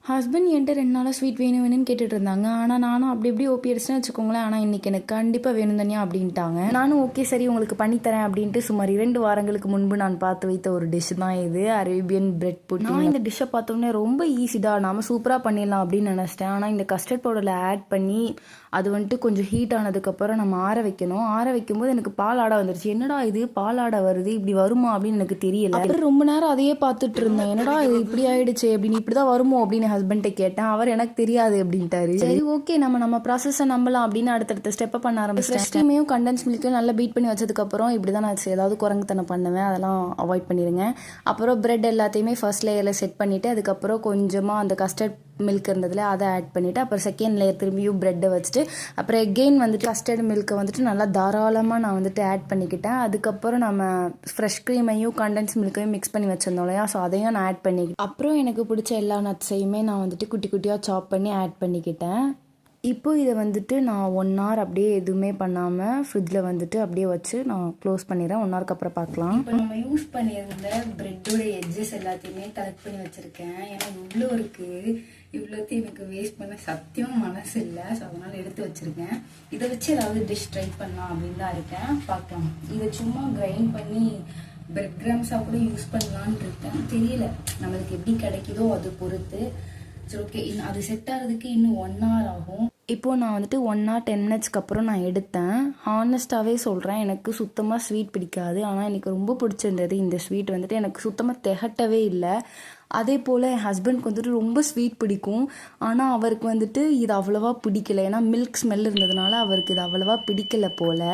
Husband என்கிட்ட 2 நாளாக sweet வேணும் வேணும்னு கேட்டுட்டு இருந்தாங்க. ஆனால் நானும் அப்படி இப்படி ஓபி அடிச்சுன்னு வச்சுக்கோங்களேன். ஆனால் இன்றைக்கி எனக்கு கண்டிப்பாக வேணும் தனியா அப்படின்ட்டாங்க. நானும் ஓகே சரி உங்களுக்கு பண்ணித்தரேன் அப்படின்ட்டு சுமார் 2 வாரங்களுக்கு முன்பு நான் பார்த்து வைத்த ஒரு டிஷ் தான் இது, அரேபியன் பிரெட் புட்டிங். நான் இந்த டிஷ்ஷை பார்த்தோன்னே ரொம்ப ஈஸிடா, நாம சூப்பராக பண்ணிடலாம் அப்படின்னு நினச்சிட்டேன். ஆனால் இந்த கஸ்டர்ட் பவுடரில் ஆட் பண்ணி அது வந்துட்டு கொஞ்சம் ஹீட் ஆனதுக்கப்புறம் நம்ம ஆற வைக்கணும். ஆற வைக்கும்போது எனக்கு பால் ஆடை வந்துருச்சு. என்னடா இது பால் ஆடை வருது, இப்படி வருமா அப்படின்னு எனக்கு தெரியல. அப்புறம் ரொம்ப நேரம் அதையே பார்த்துட்டு இருந்தேன். என்னடா இது இப்படி ஆயிடுச்சு அப்படின்னு, இப்படி தான் வருமோ அப்படின்னு ஹஸ்பண்ட்டை கேட்டேன். அவர் எனக்கு தெரியாது அப்படின்ட்டாரு. சரி ஓகே நம்ம ப்ராசஸை நம்பலாம் அப்படின்னு அடுத்தடுத்த ஸ்டெப்பை பண்ண ஆரம்பிச்சேன். ஸ்டீமையும் கண்டென்ஸ் மில்க்கையும் நல்லா பீட் பண்ணி வச்சதுக்கப்புறம் இப்படி தான் நான் ஏதாவது குரங்குத்தனம் பண்ணுவேன், அதெல்லாம் அவாய்ட் பண்ணிடுங்க. அப்புறம் பிரெட் எல்லாத்தையுமே ஃபர்ஸ்ட் லேயரில் செட் பண்ணிவிட்டு அதுக்கப்புறம் கொஞ்சமாக அந்த கஸ்டர்ட் மில்க் இருந்ததில் அதை ஆட் பண்ணிவிட்டு அப்புறம் செகண்ட் லேயர் திரும்பியும் ப்ரெட்டை வச்சுட்டு அப்புறம் எகெயின் வந்துட்டு கஸ்டர்ட் மில்க்கை வந்துட்டு நல்லா தாராளமாக நான் வந்துட்டு ஆட் பண்ணிக்கிட்டேன். அதுக்கப்புறம் நம்ம ஃப்ரெஷ் க்ரீமையும் கண்டென்ஸ் மில்க்கையும் மிக்ஸ் பண்ணி வச்சிருந்தோம் இல்லையா, ஸோ அதையும் நான் ஆட் பண்ணிக்கிட்டேன். அப்புறம் எனக்கு பிடிச்ச எல்லா நட்ஸையுமே நான் வந்துட்டு குட்டி குட்டியாக சாப் பண்ணி ஆட் பண்ணிக்கிட்டேன். இப்போ இதை வந்துட்டு நான் 1 hour அப்படியே எதுவுமே பண்ணாமல் ஃப்ரிட்ஜில் வந்துட்டு அப்படியே வச்சு நான் க்ளோஸ் பண்ணிடுறேன். 1 hourக்கு அப்புறம் பார்க்கலாம். இப்போ நம்ம யூஸ் பண்ணியிருந்த ப்ரெட்டோட எட்ஜஸ் எல்லாத்தையுமே கலெக்ட் பண்ணி வச்சுருக்கேன். ஏன்னா இவ்வளோ இருக்குது, இவ்வளோத்தையும் எனக்கு வேஸ்ட் பண்ண சத்தியம் மனசு இல்லை. ஸோ அதனால் எடுத்து வச்சுருக்கேன். இதை வச்சு ஏதாவது டிஷ் ட்ரை பண்ணலாம் அப்படின்னு தான் இருக்கேன். பார்க்கலாம். இதை சும்மா கிரைண்ட் பண்ணி பிரெட் கிராம்ஸாக கூட யூஸ் பண்ணலான்னு இருக்கேன். தெரியல நம்மளுக்கு எப்படி கிடைக்குதோ அது பொறுத்து. சரி ஓகே, அது செட் ஆகிறதுக்கு இன்னும் 1 hour ஆகும். இப்போது நான் வந்துட்டு 1 hour 10 minutesக்கு அப்புறம் நான் எடுத்தேன். ஹானஸ்ட்டாகவே சொல்கிறேன், எனக்கு சுத்தமாக ஸ்வீட் பிடிக்காது. ஆனால் எனக்கு ரொம்ப பிடிச்சிருந்தது இந்த ஸ்வீட். வந்துட்டு எனக்கு சுத்தமாக திகட்டவே இல்லை. அதே போல் என் ஹஸ்பண்ட்க்கு வந்துட்டு ரொம்ப ஸ்வீட் பிடிக்கும். ஆனால் அவருக்கு வந்துட்டு இது அவ்வளோவா பிடிக்கல. ஏன்னா மில்க் ஸ்மெல் இருந்ததுனால அவருக்கு இது அவ்வளோவா பிடிக்கல போல்.